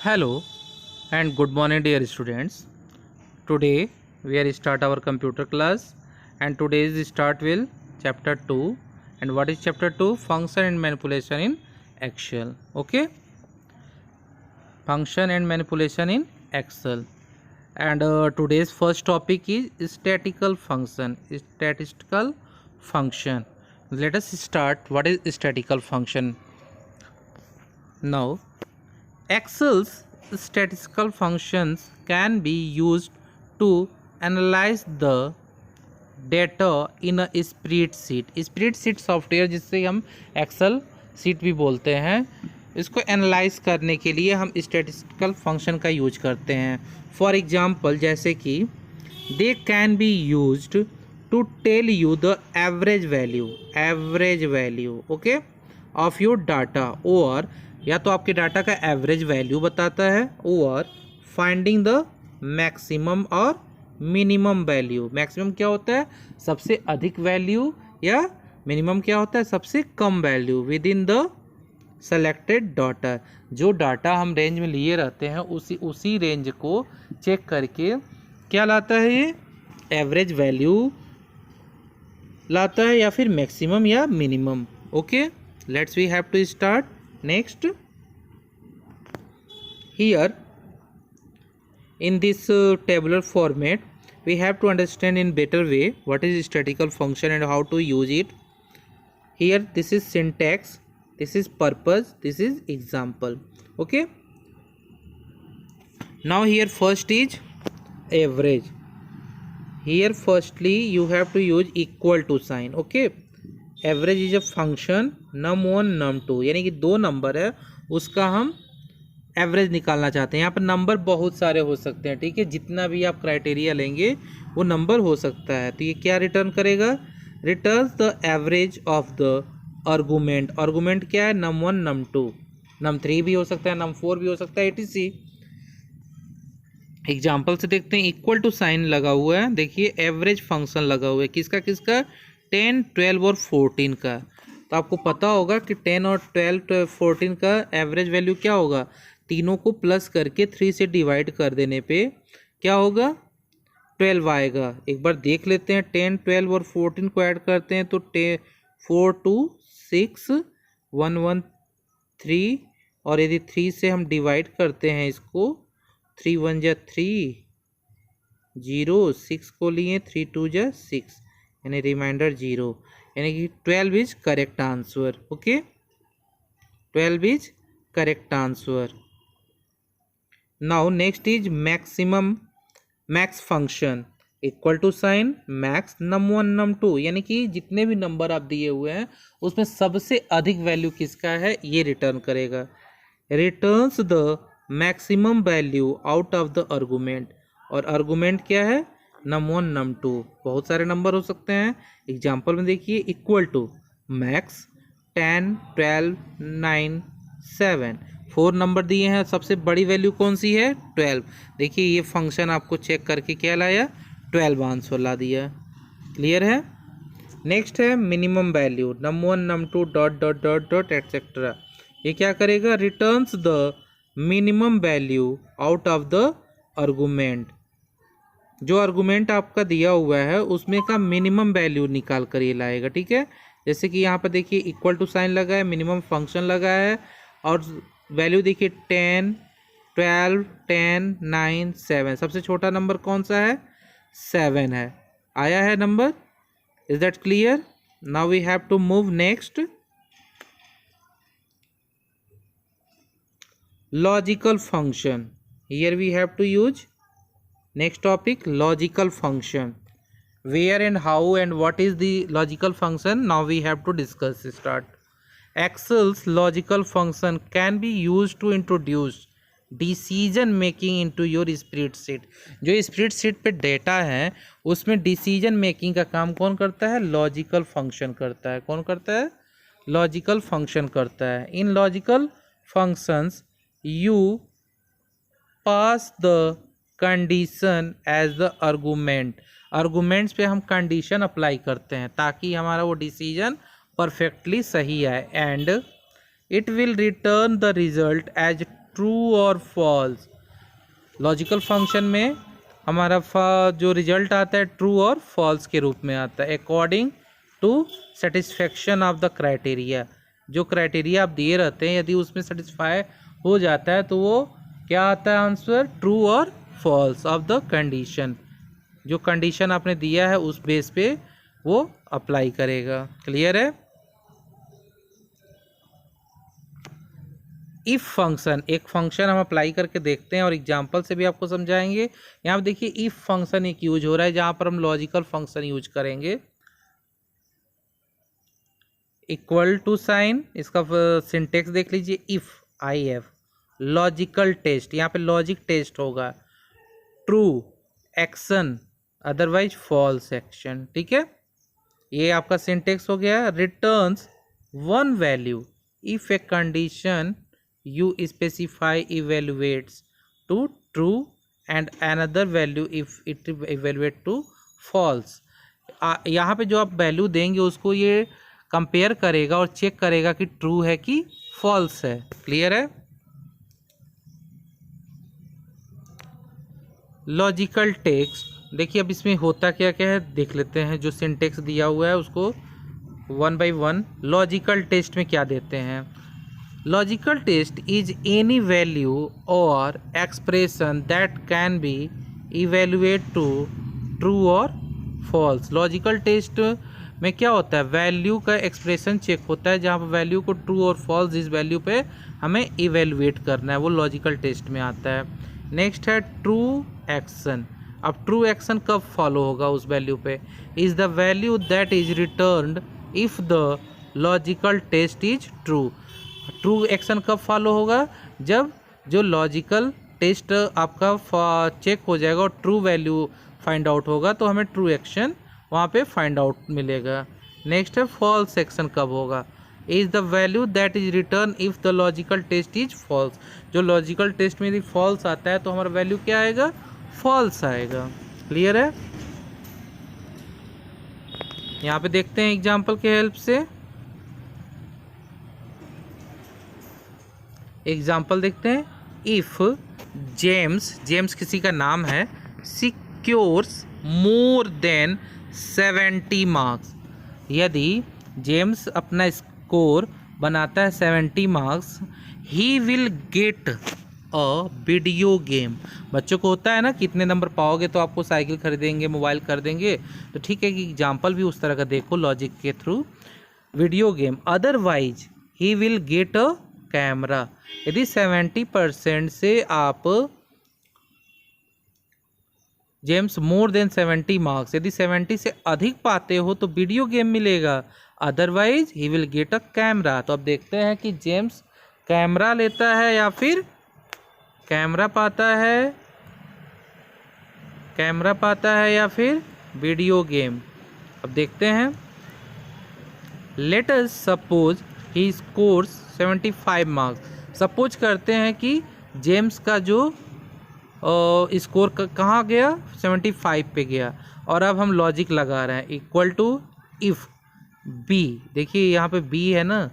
Hello and good morning dear students. Today we are start our computer class and today's start will chapter 2. And what is chapter 2? Function and manipulation in Excel. Okay, function and manipulation in Excel. And today's first topic is statistical function. Statistical function. Let us start. What is statistical function? Now Excel's statistical functions can be used to analyze the data in a spreadsheet. Spreadsheet software जिससे हम Excel seat भी बोलते हैं, इसको analyse करने के लिए हम स्टैटिस्टिकल फंक्शन का यूज करते हैं. फॉर एग्जांपल जैसे कि they can be used to tell you the average value okay of your data, और या तो आपके डाटा का एवरेज वैल्यू बताता है और फाइंडिंग द मैक्सिमम और मिनिमम वैल्यू. मैक्सिमम क्या होता है? सबसे अधिक वैल्यू, या मिनिमम क्या होता है? सबसे कम value within the selected data. जो डाटा हम रेंज में लिए रहते हैं उसी रेंज को चेक करके क्या लाता है? ये एवरेज वैल्यू लाता है या फिर मैक्सिमम या minimum. Okay, let's we have to start. Next, here in this tabular format we have to understand in better way what is statistical function and how to use it. Here this is syntax, this is purpose, this is example. Okay, now here first is average. Here firstly you have to use equal to sign. Okay, average is a function num1 num2, यानी कि दो number है उसका हम average निकालना चाहते हैं. यहाँ पर नंबर बहुत सारे हो सकते हैं, ठीक है, जितना भी आप क्राइटेरिया लेंगे वो नंबर हो सकता है. तो ये क्या रिटर्न करेगा? Returns the average of the argument. Argument क्या है? num1 num2, num3 भी हो सकता है, num4 भी हो सकता है, etc. एग्जाम्पल से देखते हैं. इक्वल टू साइन लगा हुआ है, देखिए एवरेज फंक्शन लगा हुआ है. किसका किसका? 10, 12 और 14 का. तो आपको पता होगा कि 10 और 12, 14 का एवरेज वैल्यू क्या होगा? तीनों को प्लस करके 3 से डिवाइड कर देने पे क्या होगा? 12 आएगा. एक बार देख लेते हैं. 10, 12 और 14 को ऐड करते हैं तो 4, 2, 6, 1, 1, 3, और यदि 3 से हम डिवाइड करते हैं इसको, 3 1 जा 3, 0, 6 को लिए, 3 2 जा 6, यानी रिमाइंडर 0, यानी कि 12 is correct answer. Okay, 12 is correct answer. Now next is maximum. Max function equal to sign max num1 num2, यानी कि जितने भी नंबर आप दिए हुए हैं उसमें सबसे अधिक वैल्यू किसका है ये रिटर्न करेगा. Returns the maximum value out of the argument. और आर्गुमेंट क्या है? num1 num2. बहुत सारे नंबर हो सकते हैं. एग्जाम्पल में देखिए, इक्वल टू मैक्स 10 12 9 7, 4 नंबर दिए हैं. सबसे बड़ी वैल्यू कौन सी है? 12. देखिए ये फंक्शन आपको चेक करके क्या लाया? 12 आंसर ला दिया. क्लियर है? नेक्स्ट है minimum value. num1 num2 dot dot dot dot etcetera. ये क्या करेगा? Returns the minimum value out of the argument. जो आर्गुमेंट आपका दिया हुआ है उसमें का मिनिमम वैल्यू निकाल कर ये लाएगा. ठीक है, जैसे कि यहाँ पर देखिए इक्वल टू साइन लगा है, मिनिमम फंक्शन लगा है, और वैल्यू देखिए 10 12 10 9 7. सबसे छोटा नंबर कौन सा है? 7 है. आया है number. Is that clear? Now we have to move next. Logical function. Here we have to use. Next topic, logical function. Where and how and what is the logical function? Now we have to discuss. Start. Excel's logical function can be used to introduce decision making into your spreadsheet. जो spreadsheet पे data है उसमें decision making का काम कौन करता है? Logical function करता है. कौन करता है? Logical function करता है. In logical functions you pass the condition as the argument. Arguments पे हम कंडीशन अप्लाई करते हैं ताकि हमारा वो डिसीजन परफेक्टली सही आए. And it will return the result as true or false. Logical function में हमारा जो रिजल्ट आता है ट्रू और फॉल्स के रूप में आता है according to satisfaction of the criteria. जो क्राइटेरिया आप दिए रहते हैं यदि उसमें सेटिस्फाई हो जाता है तो वो क्या आता है answer, true or false of the condition. जो कंडीशन आपने दिया है उस बेस पे वो अप्लाई करेगा। क्लियर है। इफ फंक्शन, एक फंक्शन हम अप्लाई करके देखते हैं और एग्जांपल से भी आपको समझाएंगे। यहाँ पे देखिए इफ फंक्शन एक यूज हो रहा है जहाँ पर हम लॉजिकल फंक्शन यूज करेंगे। इक्वल टू साइन, इसका सिंटेक्स देख लीजिए, if I F logical test, यहाँ पे लॉजिक टेस्ट होगा, true action otherwise false action. ठीक है, ये आपका सिंटेक्स हो गया। Returns one value if a condition you specify evaluates to true and another value if it evaluate to false. यहाँ पे जो आप वैल्यू देंगे उसको ये कंपेयर करेगा और चेक करेगा कि ट्रू है कि फॉल्स है। क्लियर है। लॉजिकल टेक्स्ट, देखिए अब इसमें होता क्या क्या है देख लेते हैं। जो सिंटेक्स दिया हुआ है उसको one by one. Logical test में क्या देते हैं, logical test is any value or expression that can be evaluate to true or false. Logical test में क्या होता है, वैल्यू का एक्सप्रेशन चेक होता है जहाँ पर वैल्यू को ट्रू और फॉल्स इस वैल्यू पे हमें इवेलुएट करना है, वो लॉजिकल टेस्ट में आता है। नेक्स्ट है ट्रू एक्शन। अब ट्रू एक्शन कब फॉलो होगा उस वैल्यू पे, is the value that is returned if the logical test is true. True action कब फॉलो होगा, जब जो लॉजिकल टेस्ट आपका चेक हो जाएगा और ट्रू वैल्यू फाइंड आउट होगा तो हमें ट्रू एक्शन वहाँ पे फाइंड आउट मिलेगा। नेक्स्ट है फॉल्स एक्शन कब होगा, is the value that is return if the logical test is false. जो लॉजिकल टेस्ट में यदि फॉल्स आता है तो हमारा वैल्यू क्या आएगा, फॉल्स आएगा। क्लियर है। यहाँ पे देखते हैं एग्जाम्पल के हेल्प से। एग्जाम्पल देखते हैं। इफ जेम्स किसी का नाम है, सिक्योर्स मोर देन 70 मार्क्स। यदि जेम्स अपना स्कोर बनाता है 70 marks, he will get a video game. बच्चों को होता है ना, कितने नंबर पाओगे तो आपको साइकिल खरीदेंगे, मोबाइल कर देंगे। तो ठीक है कि एग्जाम्पल भी उस तरह का देखो लॉजिक के through. Video game, otherwise he will get a camera. यदि 70% से आप जेम्स मोर देन 70 मार्क्स, यदि 70 से अधिक पाते हो तो वीडियो गेम मिलेगा, otherwise he will get a camera. तो अब देखते हैं कि जेम्स कैमरा लेता है या फिर कैमरा पाता है या फिर वीडियो गेम। अब देखते हैं। Let us suppose he scores 75 marks. Suppose करते हैं कि जेम्स का जो स्कोर कहाँ गया, 75 पे गया। और अब हम लॉजिक लगा रहे हैं, इक्वल टू इफ बी। देखिए यहाँ पे बी है ना,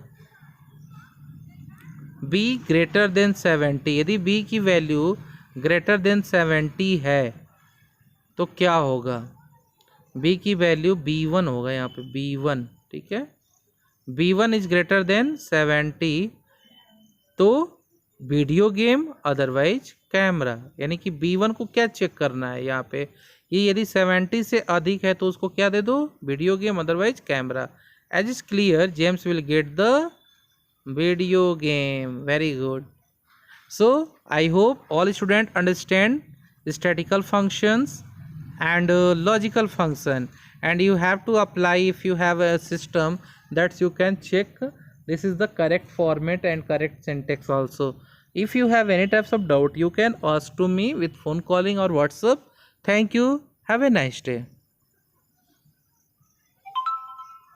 बी ग्रेटर देन 70। यदि बी की वैल्यू ग्रेटर देन 70 है तो क्या होगा, बी की वैल्यू B1 होगा। यहाँ पे B1, ठीक है, B1 इज ग्रेटर देन 70 तो वीडियो गेम अदरवाइज कैमरा। यानी कि B1 को क्या चेक करना है यहाँ पे, ये यदि 70 से अधिक है तो उसको क्या दे दो, video game otherwise camera. As is clear James will get the video game. Very good. So I hope all students understand statistical functions and logical function, and you have to apply if you have a system that you can check this is the correct format and correct syntax also. If you have any types of doubt, you can ask to me with phone calling or WhatsApp. Thank you. Have a nice day.